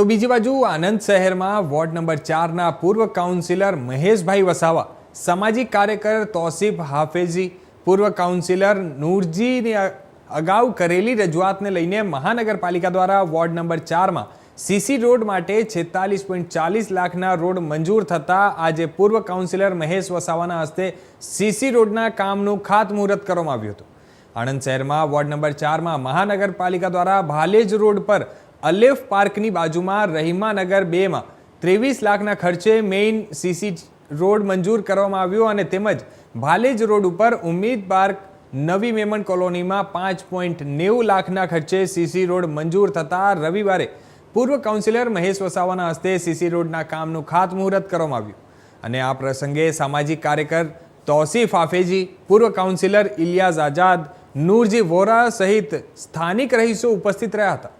તો બીજી બાજુ આનંદ શહેરમાં વોર્ડ નંબર 4ના પૂર્વ કાઉન્સિલર મહેશભાઈ વસાવા, સામાજિક કાર્યકર તૌસીફ હાફેજી, પૂર્વ કાઉન્સિલર નૂરજીની અગાઉ કરેલી રજૂઆતને લઈને મહાનગરપાલિકા દ્વારા વોર્ડ નંબર 4માં સીસી રોડ માટે 46.40 લાખના રોડ મંજૂર થતા આજે પૂર્વ કાઉન્સિલર મહેશ વસાવાના હસ્તે સીસી રોડના કામનું ખાતમુહૂર્ત કરવામાં આવ્યું હતું। આણંદ શહેરમાં વોર્ડ નંબર 4માં મહાનગરપાલિકા દ્વારા ભાલેજ રોડ પર અલેફ પાર્કની બાજુમાં રહીમાનગર 2માં 23 લાખના ખર્ચે મેઇન સીસી રોડ મંજૂર કરવામાં આવ્યો અને તેમજ ભાલેજ રોડ ઉપર ઉમ્મીદ પાર્ક નવી મેમન કોલોનીમાં 5.90 લાખના ખર્ચે સીસી રોડ મંજૂર થતા રવિવારે પૂર્વ કાઉન્સિલર મહેશ વસાવાના હસ્તે સીસી રોડના કામનું ખાતમુહૂર્ત કરવામાં આવ્યું અને આ પ્રસંગે સામાજિક કાર્યકર તૌસીફ હાફેજી, પૂર્વ કાઉન્સિલર ઇલિયાસ આઝાદ, નૂરજી વોરા સહિત સ્થાનિક રહીશો ઉપસ્થિત રહ્યા હતા।